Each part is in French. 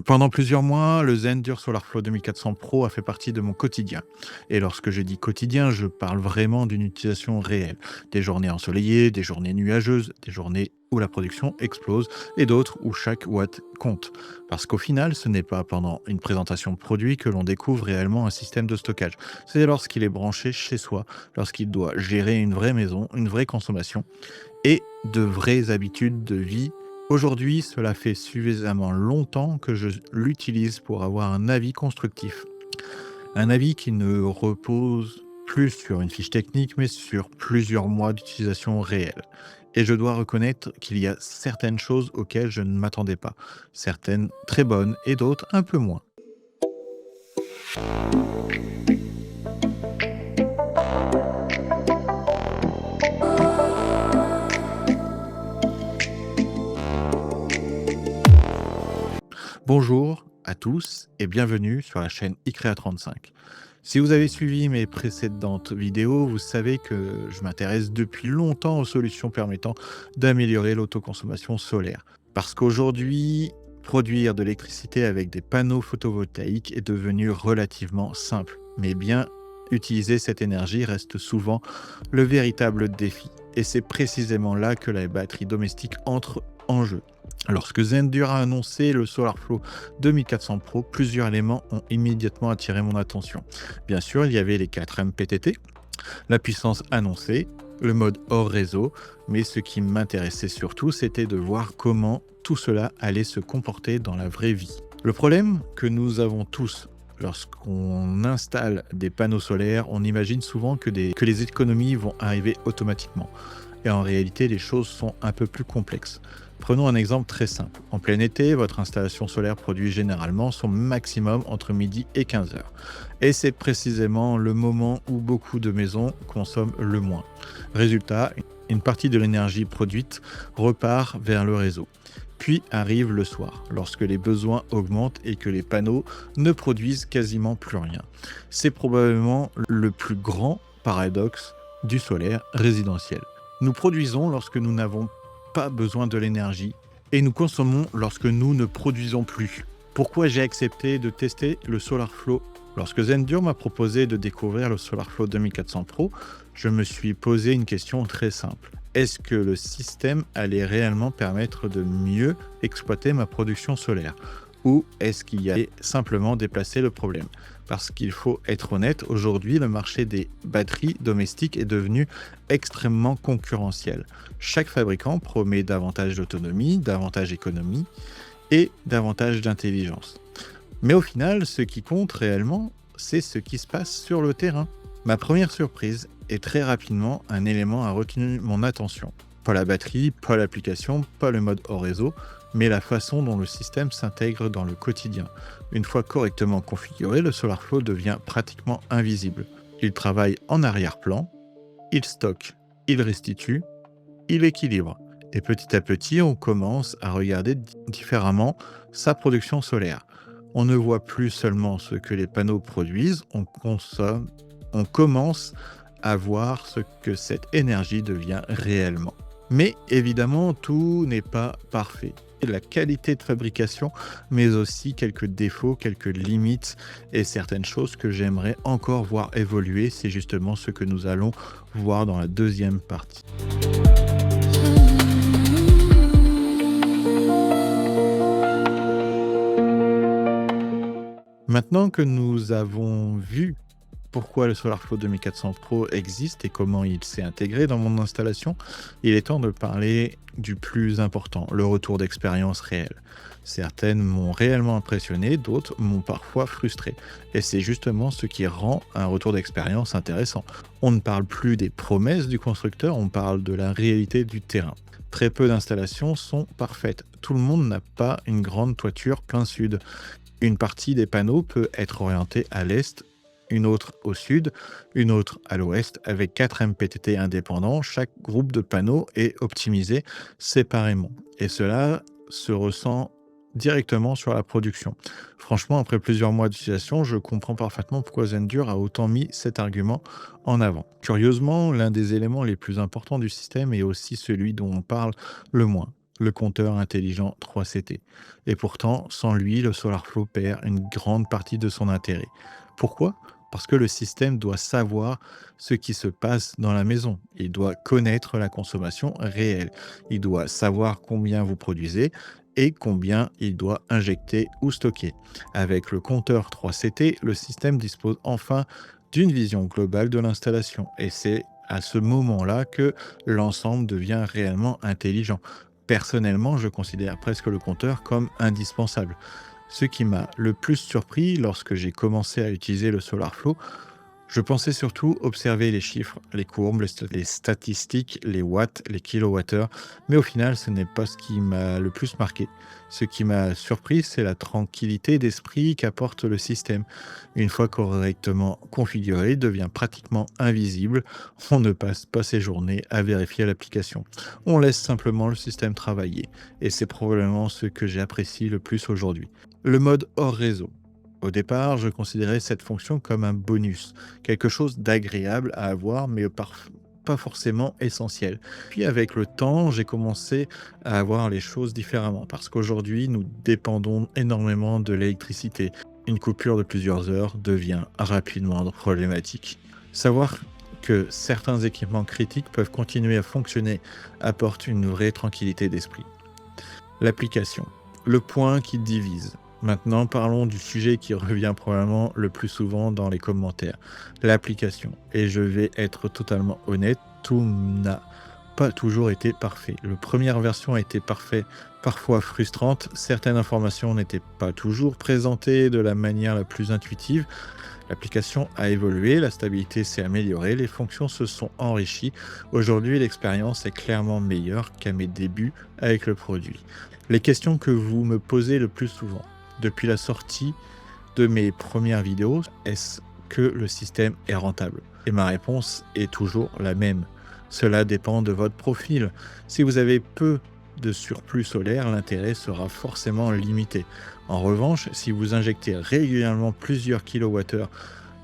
Pendant plusieurs mois, le Zendur SolarFlow 2400 Pro a fait partie de mon quotidien. Et lorsque je dis quotidien, je parle vraiment d'une utilisation réelle. Des journées ensoleillées, des journées nuageuses, des journées où la production explose et d'autres où chaque watt compte. Parce qu'au final, ce n'est pas pendant une présentation produit que l'on découvre réellement un système de stockage. C'est lorsqu'il est branché chez soi, lorsqu'il doit gérer une vraie maison, une vraie consommation et de vraies habitudes de vie. Aujourd'hui, cela fait suffisamment longtemps que je l'utilise pour avoir un avis constructif. Un avis qui ne repose plus sur une fiche technique, mais sur plusieurs mois d'utilisation réelle. Et je dois reconnaître qu'il y a certaines choses auxquelles je ne m'attendais pas. Certaines très bonnes et d'autres un peu moins. Bonjour à tous et bienvenue sur la chaîne iCrea35. Si vous avez suivi mes précédentes vidéos, vous savez que je m'intéresse depuis longtemps aux solutions permettant d'améliorer l'autoconsommation solaire. Parce qu'aujourd'hui, produire de l'électricité avec des panneaux photovoltaïques est devenu relativement simple. Mais bien utiliser cette énergie reste souvent le véritable défi. Et c'est précisément là que la batterie domestique entre en jeu. Lorsque Zendur a annoncé le SolarFlow 2400 Pro, plusieurs éléments ont immédiatement attiré mon attention. Bien sûr, il y avait les 4 MPTT, la puissance annoncée, le mode hors réseau, mais ce qui m'intéressait surtout, c'était de voir comment tout cela allait se comporter dans la vraie vie. Le problème que nous avons tous lorsqu'on installe des panneaux solaires, on imagine souvent que les économies vont arriver automatiquement. Et en réalité, les choses sont un peu plus complexes. Prenons un exemple très simple. En plein été, votre installation solaire produit généralement son maximum entre midi et 15 heures. Et c'est précisément le moment où beaucoup de maisons consomment le moins. Résultat, une partie de l'énergie produite repart vers le réseau. Puis arrive le soir, lorsque les besoins augmentent et que les panneaux ne produisent quasiment plus rien. C'est probablement le plus grand paradoxe du solaire résidentiel. Nous produisons lorsque nous n'avons pas besoin de l'énergie et nous consommons lorsque nous ne produisons plus. Pourquoi j'ai accepté de tester le SolarFlow? Lorsque Zendur m'a proposé de découvrir le SolarFlow 2400 Pro, je me suis posé une question très simple. Est-ce que le système allait réellement permettre de mieux exploiter ma production solaire? Ou est-ce qu'il y allait simplement déplacer le problème? Parce qu'il faut être honnête, aujourd'hui, le marché des batteries domestiques est devenu extrêmement concurrentiel. Chaque fabricant promet davantage d'autonomie, davantage d'économie et davantage d'intelligence. Mais au final, ce qui compte réellement, c'est ce qui se passe sur le terrain. Ma première surprise est très rapidement un élément a retenu mon attention. Pas la batterie, pas l'application, pas le mode hors réseau, mais la façon dont le système s'intègre dans le quotidien. Une fois correctement configuré, le SolarFlow devient pratiquement invisible. Il travaille en arrière-plan, il stocke, il restitue, il équilibre. Et petit à petit, on commence à regarder différemment sa production solaire. On ne voit plus seulement ce que les panneaux produisent, on commence à voir ce que cette énergie devient réellement. Mais évidemment, tout n'est pas parfait. La qualité de fabrication, mais aussi quelques défauts, quelques limites et certaines choses que j'aimerais encore voir évoluer. C'est justement ce que nous allons voir dans la deuxième partie. Maintenant que nous avons vu pourquoi le SolarFlow 2400 Pro existe et comment il s'est intégré dans mon installation, il est temps de parler du plus important, le retour d'expérience réel. Certaines m'ont réellement impressionné, d'autres m'ont parfois frustré. Et c'est justement ce qui rend un retour d'expérience intéressant. On ne parle plus des promesses du constructeur, on parle de la réalité du terrain. Très peu d'installations sont parfaites. Tout le monde n'a pas une grande toiture plein sud. Une partie des panneaux peut être orientée à l'est, une autre au sud, une autre à l'ouest, avec 4 MPTT indépendants. Chaque groupe de panneaux est optimisé séparément. Et cela se ressent directement sur la production. Franchement, après plusieurs mois d'utilisation, je comprends parfaitement pourquoi Zendur a autant mis cet argument en avant. Curieusement, l'un des éléments les plus importants du système est aussi celui dont on parle le moins. le compteur intelligent 3CT. Et pourtant, sans lui, le SolarFlow perd une grande partie de son intérêt. Pourquoi? Parce que le système doit savoir ce qui se passe dans la maison. Il doit connaître la consommation réelle. Il doit savoir combien vous produisez et combien il doit injecter ou stocker. Avec le compteur 3CT, le système dispose enfin d'une vision globale de l'installation. Et c'est à ce moment-là que l'ensemble devient réellement intelligent. Personnellement, je considère presque le compteur comme indispensable. Ce qui m'a le plus surpris lorsque j'ai commencé à utiliser le SolarFlow, je pensais surtout observer les chiffres, les courbes, les statistiques, les watts, les kilowattheures, mais au final, ce n'est pas ce qui m'a le plus marqué. Ce qui m'a surpris, c'est la tranquillité d'esprit qu'apporte le système. Une fois correctement configuré, il devient pratiquement invisible. On ne passe pas ses journées à vérifier l'application. On laisse simplement le système travailler. Et c'est probablement ce que j'apprécie le plus aujourd'hui. Le mode hors réseau. Au départ, je considérais cette fonction comme un bonus, quelque chose d'agréable à avoir, mais pas forcément essentiel. Puis avec le temps, j'ai commencé à voir les choses différemment, parce qu'aujourd'hui, nous dépendons énormément de l'électricité. Une coupure de plusieurs heures devient rapidement problématique. Savoir que certains équipements critiques peuvent continuer à fonctionner apporte une vraie tranquillité d'esprit. L'application, le point qui divise. Maintenant, parlons du sujet qui revient probablement le plus souvent dans les commentaires, l'application. Et je vais être totalement honnête, tout n'a pas toujours été parfait. La première version a été parfaite, parfois frustrante. Certaines informations n'étaient pas toujours présentées de la manière la plus intuitive. L'application a évolué, la stabilité s'est améliorée, les fonctions se sont enrichies. Aujourd'hui, l'expérience est clairement meilleure qu'à mes débuts avec le produit. Les questions que vous me posez le plus souvent depuis la sortie de mes premières vidéos, est-ce que le système est rentable? Et ma réponse est toujours la même. Cela dépend de votre profil. Si vous avez peu de surplus solaire, l'intérêt sera forcément limité. En revanche, si vous injectez régulièrement plusieurs kilowattheures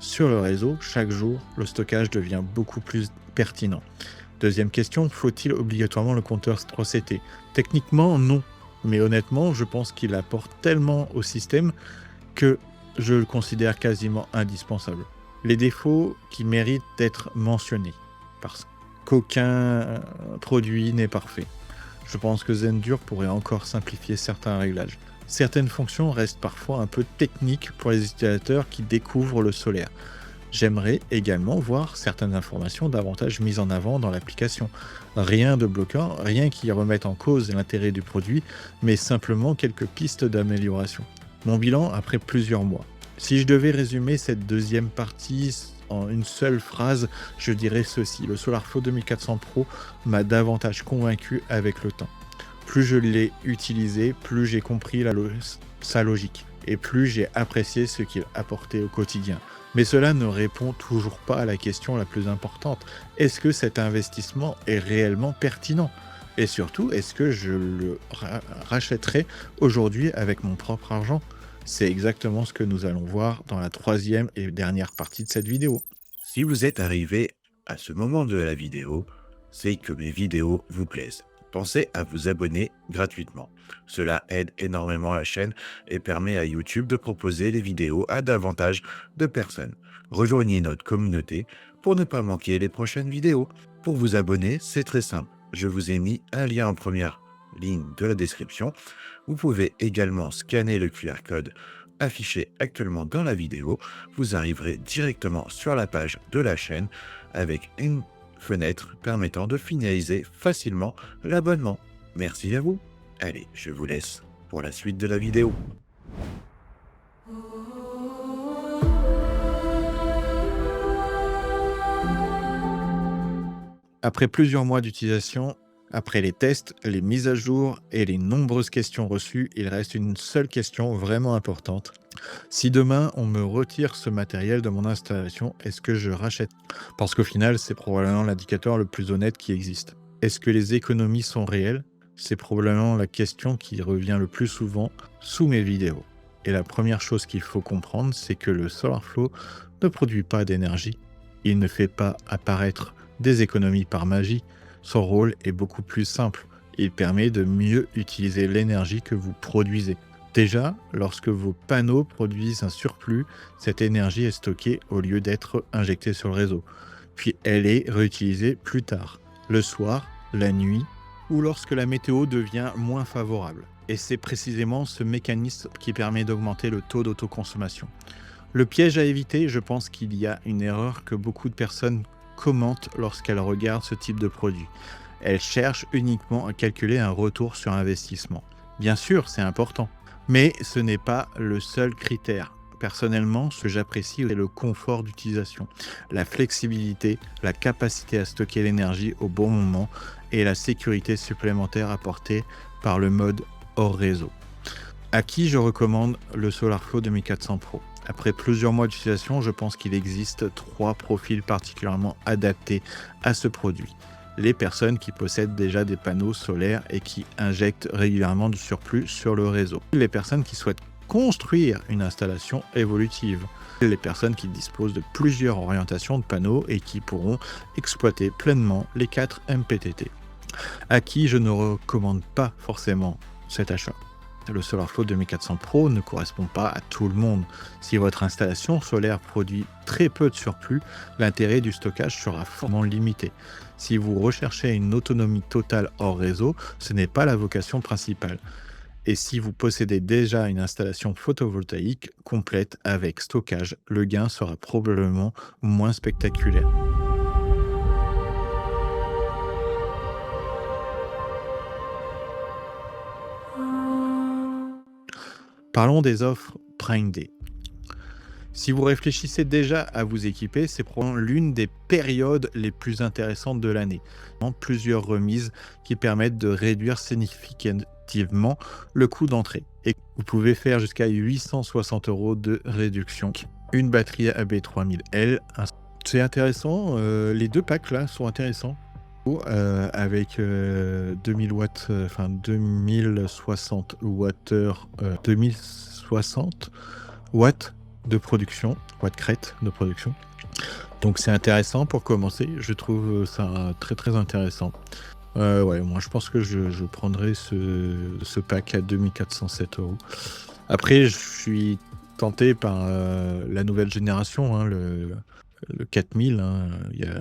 sur le réseau, chaque jour, le stockage devient beaucoup plus pertinent. Deuxième question, faut-il obligatoirement le compteur 3CT? Techniquement, non. Mais honnêtement, je pense qu'il apporte tellement au système que je le considère quasiment indispensable. Les défauts qui méritent d'être mentionnés, parce qu'aucun produit n'est parfait. Je pense que Zendur pourrait encore simplifier certains réglages. Certaines fonctions restent parfois un peu techniques pour les utilisateurs qui découvrent le solaire. J'aimerais également voir certaines informations davantage mises en avant dans l'application. Rien de bloquant, rien qui remette en cause l'intérêt du produit, mais simplement quelques pistes d'amélioration. Mon bilan après plusieurs mois. Si je devais résumer cette deuxième partie en une seule phrase, je dirais ceci. Le SolarFlow 2400 Pro m'a davantage convaincu avec le temps. Plus je l'ai utilisé, plus j'ai compris sa logique et plus j'ai apprécié ce qu'il apportait au quotidien. Mais cela ne répond toujours pas à la question la plus importante. Est-ce que cet investissement est réellement pertinent? Et surtout, est-ce que je le rachèterai aujourd'hui avec mon propre argent? C'est exactement ce que nous allons voir dans la troisième et dernière partie de cette vidéo. Si vous êtes arrivé à ce moment de la vidéo, c'est que mes vidéos vous plaisent. Pensez à vous abonner gratuitement. Cela aide énormément la chaîne et permet à YouTube de proposer les vidéos à davantage de personnes. Rejoignez notre communauté pour ne pas manquer les prochaines vidéos. Pour vous abonner, c'est très simple. Je vous ai mis un lien en première ligne de la description. Vous pouvez également scanner le QR code affiché actuellement dans la vidéo. Vous arriverez directement sur la page de la chaîne avec une fenêtre permettant de finaliser facilement l'abonnement. Merci à vous. Allez, je vous laisse pour la suite de la vidéo. Après plusieurs mois d'utilisation, après les tests, les mises à jour et les nombreuses questions reçues, il reste une seule question vraiment importante. Si demain on me retire ce matériel de mon installation, est-ce que je rachète? Parce qu'au final, c'est probablement l'indicateur le plus honnête qui existe. Est-ce que les économies sont réelles? C'est probablement la question qui revient le plus souvent sous mes vidéos. Et la première chose qu'il faut comprendre, c'est que le SolarFlow ne produit pas d'énergie. Il ne fait pas apparaître des économies par magie. Son rôle est beaucoup plus simple. Il permet de mieux utiliser l'énergie que vous produisez. Déjà, lorsque vos panneaux produisent un surplus, cette énergie est stockée au lieu d'être injectée sur le réseau. Puis elle est réutilisée plus tard, le soir, la nuit, ou lorsque la météo devient moins favorable. Et c'est précisément ce mécanisme qui permet d'augmenter le taux d'autoconsommation. Le piège à éviter, je pense qu'il y a une erreur que beaucoup de personnes commentent lorsqu'elles regardent ce type de produit. Elles cherchent uniquement à calculer un retour sur investissement. Bien sûr, c'est important, mais ce n'est pas le seul critère. Personnellement, ce que j'apprécie, c'est le confort d'utilisation, la flexibilité, la capacité à stocker l'énergie au bon moment et la sécurité supplémentaire apportée par le mode hors réseau. À qui je recommande le SolarFlow 2400 Pro? Après plusieurs mois d'utilisation, je pense qu'il existe 3 profils particulièrement adaptés à ce produit. Les personnes qui possèdent déjà des panneaux solaires et qui injectent régulièrement du surplus sur le réseau. Les personnes qui souhaitent construire une installation évolutive. Les personnes qui disposent de plusieurs orientations de panneaux et qui pourront exploiter pleinement les 4 MPTT. À qui je ne recommande pas forcément cet achat. Le SolarFlow 2400 Pro ne correspond pas à tout le monde. Si votre installation solaire produit très peu de surplus, l'intérêt du stockage sera fortement limité. Si vous recherchez une autonomie totale hors réseau, ce n'est pas la vocation principale. Et si vous possédez déjà une installation photovoltaïque complète avec stockage, le gain sera probablement moins spectaculaire. Parlons des offres Prime Day. Si vous réfléchissez déjà à vous équiper, c'est probablement l'une des périodes les plus intéressantes de l'année. Plusieurs remises qui permettent de réduire significativement le coût d'entrée. Et vous pouvez faire jusqu'à 860 € de réduction. Une batterie AB3000L. C'est intéressant, les 2 packs là sont intéressants. Avec 2000 watts, 2060 Wh, 2060 watts de production, watts crête de production. Donc c'est intéressant pour commencer, je trouve ça très très intéressant. Moi je pense que je prendrai ce pack à 2407 €. Après je suis tenté par la nouvelle génération, hein, le 4000, hein, il y a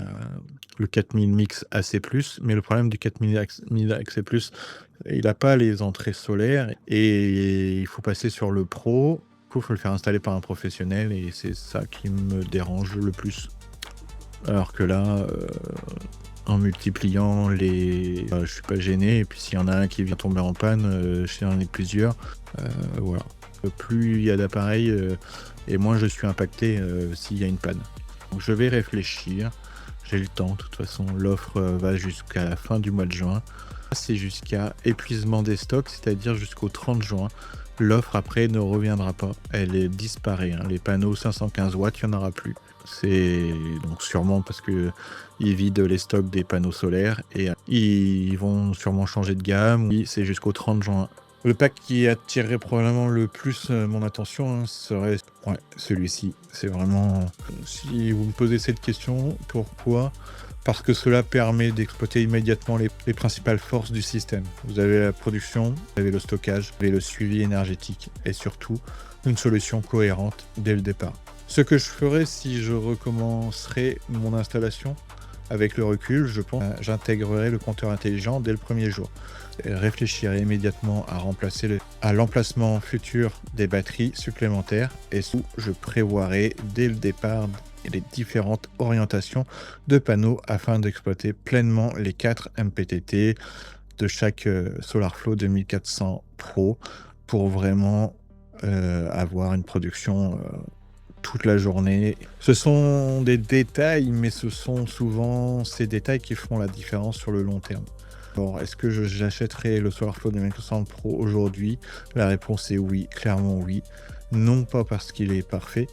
le 4000 Mix AC+, mais le problème du 4000 AC+, il n'a pas les entrées solaires et il faut passer sur le Pro. Il faut le faire installer par un professionnel et c'est ça qui me dérange le plus. Alors que là, en multipliant les... je suis pas gêné, et puis s'il y en a un qui vient tomber en panne, j'en ai plusieurs, voilà. Plus il y a d'appareils, et moins je suis impacté s'il y a une panne. Donc je vais réfléchir, j'ai le temps, de toute façon l'offre va jusqu'à la fin du mois de juin. C'est jusqu'à épuisement des stocks, c'est-à-dire jusqu'au 30 juin. L'offre après ne reviendra pas, elle est disparaît. Les panneaux 515 watts, il n'y en aura plus. C'est donc sûrement parce qu'ils vident les stocks des panneaux solaires et ils vont sûrement changer de gamme. Oui, c'est jusqu'au 30 juin. Le pack qui attirerait probablement le plus mon attention serait celui-ci. C'est vraiment... Si vous me posez cette question, pourquoi ? Parce que cela permet d'exploiter immédiatement les principales forces du système. Vous avez la production, vous avez le stockage, vous avez le suivi énergétique et surtout une solution cohérente dès le départ. Ce que je ferais si je recommencerais mon installation, avec le recul, je pense que j'intégrerai le compteur intelligent dès le premier jour. Je réfléchirai immédiatement à l'emplacement futur des batteries supplémentaires et surtout, je prévoirai dès le départ les différentes orientations de panneaux afin d'exploiter pleinement les 4 MPTT de chaque SolarFlow 2400 Pro pour vraiment avoir une production toute la journée. Ce sont des détails, mais ce sont souvent ces détails qui feront la différence sur le long terme. Bon, est-ce que j'achèterai le SolarFlow 2400 Pro aujourd'hui? La réponse est oui, clairement oui. Non pas parce qu'il est parfait,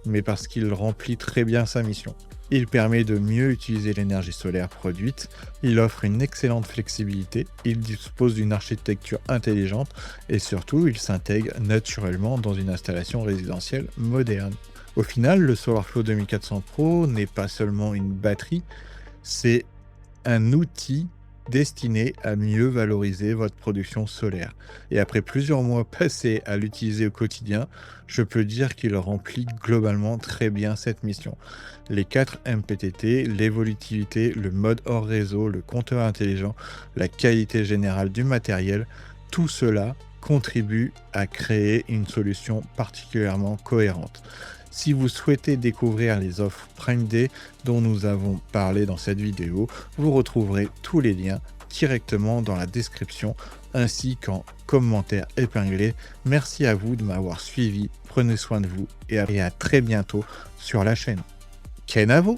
mais parce qu'il remplit très bien sa mission. Il permet de mieux utiliser l'énergie solaire produite, il offre une excellente flexibilité, il dispose d'une architecture intelligente et surtout il s'intègre naturellement dans une installation résidentielle moderne. Au final, le SolarFlow 2400 Pro n'est pas seulement une batterie, c'est un outil destiné à mieux valoriser votre production solaire. Et après plusieurs mois passés à l'utiliser au quotidien, je peux dire qu'il remplit globalement très bien cette mission. Les 4 MPTT, l'évolutivité, le mode hors réseau, le compteur intelligent, la qualité générale du matériel, tout cela contribue à créer une solution particulièrement cohérente. Si vous souhaitez découvrir les offres Prime Day dont nous avons parlé dans cette vidéo, vous retrouverez tous les liens directement dans la description ainsi qu'en commentaire épinglé. Merci à vous de m'avoir suivi, prenez soin de vous et à très bientôt sur la chaîne. Kenavo!